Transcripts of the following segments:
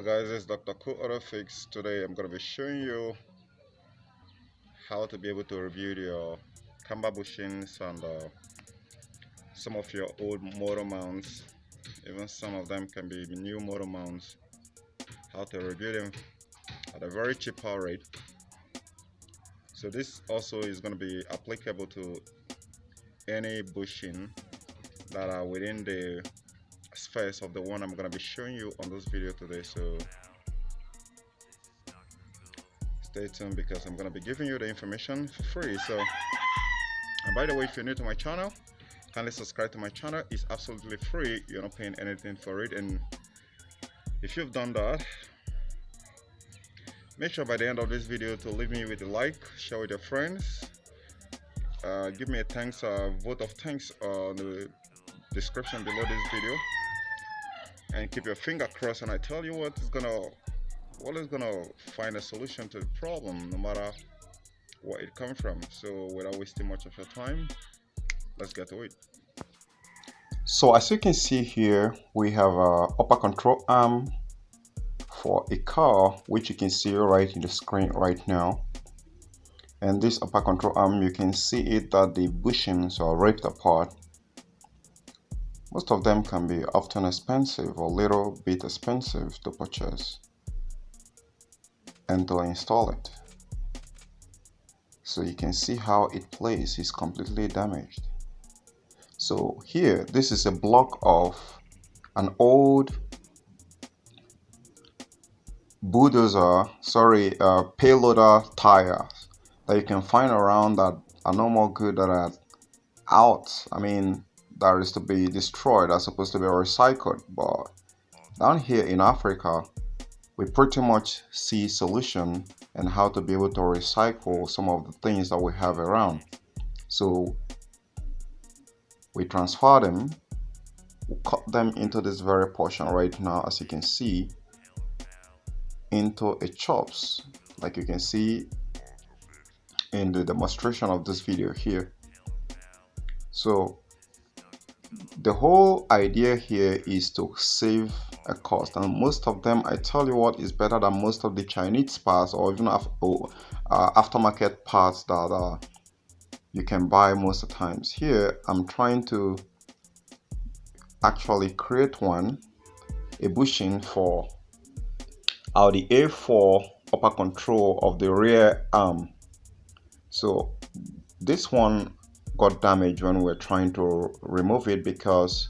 Hello guys, it's Dr. Cool Fix. Today I'm going to be showing you how to be able to review your camber bushings and some of your old motor mounts. Even some of them can be new motor mounts. How to review them at a very cheaper rate. So this also is going to be applicable to any bushing that are within the space of the one I'm going to be showing you on this video today. So stay tuned because I'm going to be giving you the information for free. And by the way, if you're new to my channel, kindly subscribe to my channel. It's absolutely free. You're not paying anything for it. And if you've done that, make sure by the end of this video to leave me with a like, share with your friends, give me a thanks, vote of thanks on the description below this video, and keep your finger crossed. And I tell you what is gonna find a solution to the problem, no matter where it comes from. So without wasting much of your time, let's get to it. So as you can see here, we have a upper control arm for a car, which you can see right in the screen right now. And this upper control arm, you can see it that the bushings are ripped apart. Most of them can be often expensive or a little bit expensive to purchase and to install it. So you can see how it plays is completely damaged. So here, this is a block of an old payloader tires that you can find around that are no more good, that are out. I mean, that is to be destroyed, that's supposed to be recycled. But down here in Africa, we pretty much see solution and how to be able to recycle some of the things that we have around. So we transfer them, we cut them into this very portion right now, as you can see, into a chops, like you can see in the demonstration of this video here. So the whole idea here is to save a cost, and most of them, I tell you what, is better than most of the Chinese parts or even aftermarket parts that you can buy most of the times. Here I'm trying to actually create a bushing for the A4 upper control of the rear arm. So this one got damaged when we were trying to remove it, because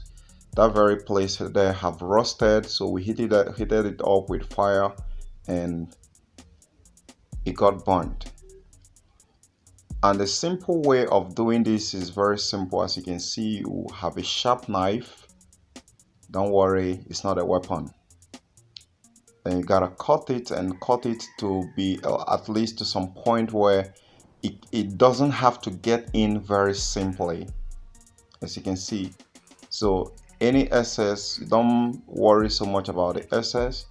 that very place there have rusted. So we heated it up with fire and it got burnt. And the simple way of doing this is very simple. As you can see, you have a sharp knife. Don't worry, it's not a weapon. Then you gotta cut it to be at least to some point where it doesn't have to get in very simply, as you can see. So any excess, don't worry so much about the excess.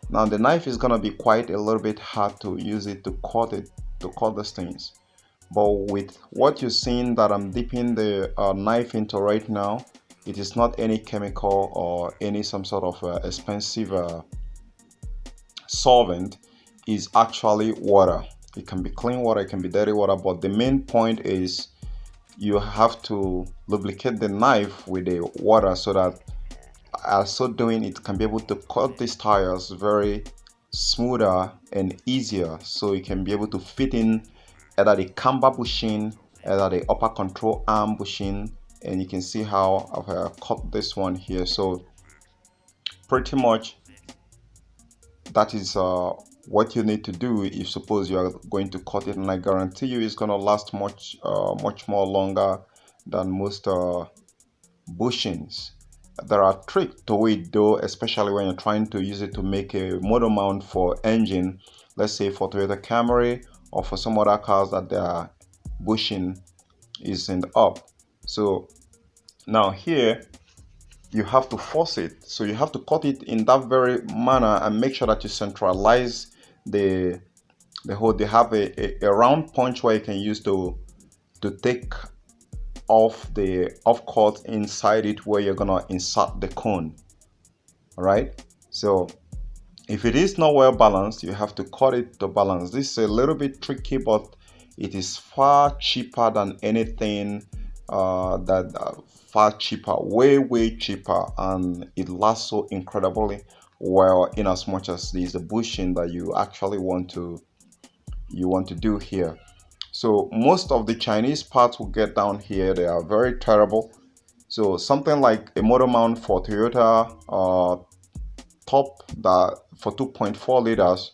Now the knife is gonna be quite a little bit hard to use it to cut these things. But with what you're seeing that I'm dipping the knife into right now, it is not any chemical or any some sort of expensive solvent. Is actually water. It can be clean water, it can be dirty water, but the main point is you have to lubricate the knife with the water, so that as so doing, it can be able to cut these tires very smoother and easier, so you can be able to fit in either the camber bushing, either the upper control arm bushing. And you can see how I've cut this one here. So pretty much that is what you need to do if suppose you are going to cut it, and I guarantee you it's going to last much more longer than most bushings. There are tricks to it though, especially when you're trying to use it to make a motor mount for engine, let's say for Toyota Camry or for some other cars that their bushing isn't up. So now here you have to force it, so you have to cut it in that very manner and make sure that you centralize the hole. They have a round punch where you can use to take off the cut inside it, where you're gonna insert the cone. All right, so If it is not well balanced, you have to cut it to balance. This is a little bit tricky, but it is far cheaper than anything that far cheaper, way cheaper, and it lasts so incredibly well. In as much as there is a bushing that you actually want to do here. So most of the Chinese parts will get down here. They are very terrible. So something like a motor mount for Toyota top that for 2.4 liters,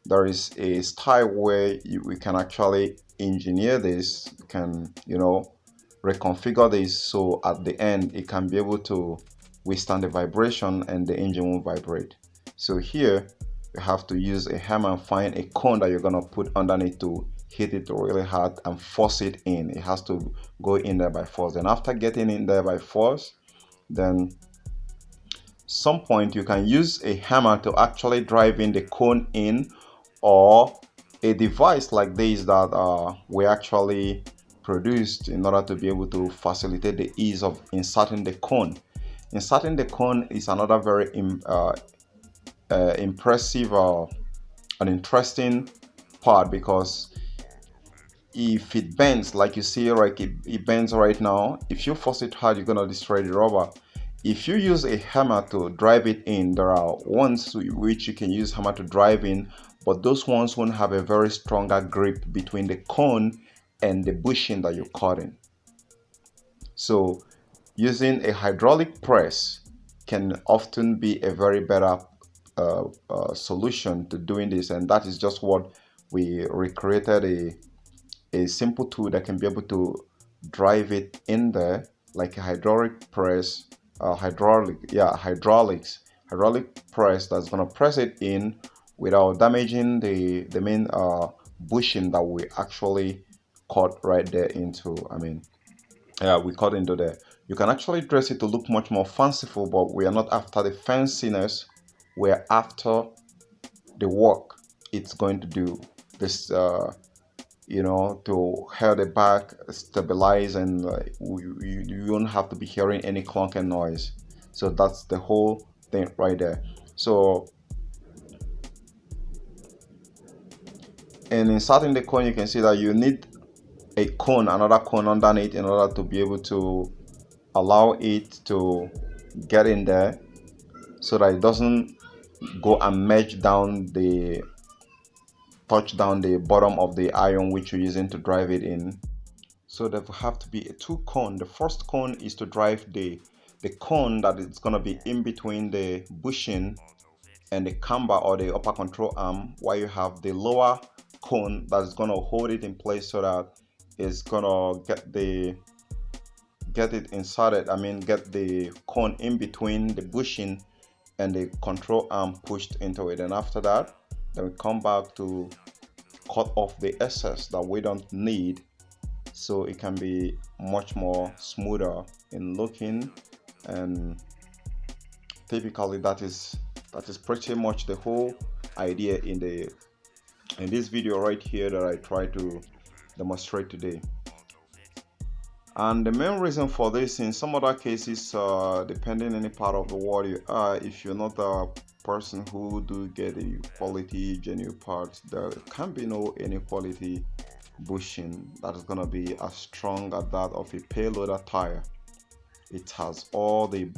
there is a style where we can actually engineer this, can reconfigure this so at the end it can be able to withstand the vibration and the engine won't vibrate. So here you have to use a hammer and find a cone that you're going to put underneath to hit it really hard and force it in. It has to go in there by force. And after getting in there by force, then some point you can use a hammer to actually drive in the cone in, or a device like this that we actually produced in order to be able to facilitate the ease of inserting the cone. Inserting the cone is another very impressive and interesting part, because if it bends like you see, like it bends right now, if you force it hard, you're gonna destroy the rubber. If you use a hammer to drive it in, there are ones which you can use hammer to drive in, but those ones won't have a very stronger grip between the cone and the bushing that you're cutting. So using a hydraulic press can often be a very better solution to doing this, and that is just what we recreated, a simple tool that can be able to drive it in there like a hydraulic press, hydraulic press that's gonna press it in without damaging the main bushing that we actually cut right there into. We cut into there. You can actually dress it to look much more fanciful, but we are not after the fanciness. We're after the work it's going to do. This to hold it back, stabilize, and you won't have to be hearing any clunking noise. So that's the whole thing right there. So, and inserting the cone, you can see that you need a cone, another cone underneath, in order to be able to allow it to get in there, so that it doesn't go and merge down the touch down the bottom of the iron which you're using to drive it in. So there will have to be a two cone. The first cone is to drive the cone that is going to be in between the bushing and the camber or the upper control arm, while you have the lower cone that is going to hold it in place so that it's going to get it inserted. Get the cone in between the bushing and the control arm pushed into it. And after that, then we come back to cut off the excess that we don't need, so it can be much more smoother in looking. And typically that is pretty much the whole idea in this video right here that I try to demonstrate today. And the main reason for this, in some other cases, depending any part of the world you are, if you're not a person who do get a quality genuine parts, there can be no any quality bushing that is going to be as strong as that of a payloader tire. It has all the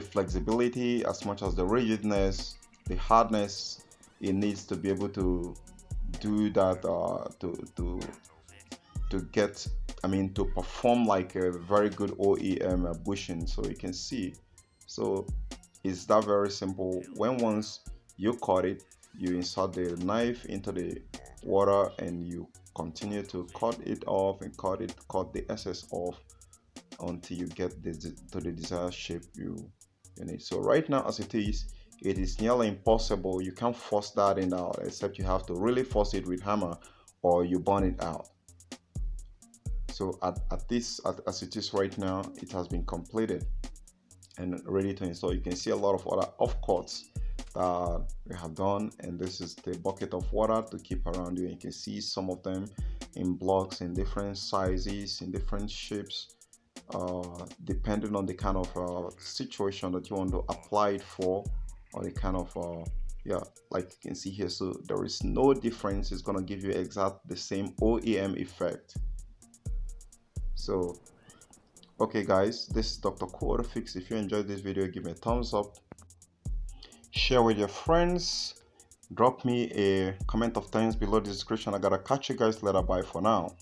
flexibility as much as the rigidness, the hardness it needs to be able to do that, to get to perform like a very good OEM bushing. So you can see, so it's that very simple. When once you cut it, you insert the knife into the water and you continue to cut it off and cut the excess off until you get to the desired shape you need. So right now as it is nearly impossible. You can't force that in out, except you have to really force it with hammer or you burn it out. So as it is right now, it has been completed and ready to install. You can see a lot of other offcuts that we have done, and this is the bucket of water to keep around you. You can see some of them in blocks in different sizes, in different shapes, depending on the kind of situation that you want to apply it for or the kind of yeah, like you can see here. So there is no difference. It's gonna give you exact the same OEM effect. So okay guys, this is Dr. Cool Fix. If you enjoyed this video, give me a thumbs up, share with your friends, drop me a comment of thanks below the description. I gotta catch you guys later. Bye for now.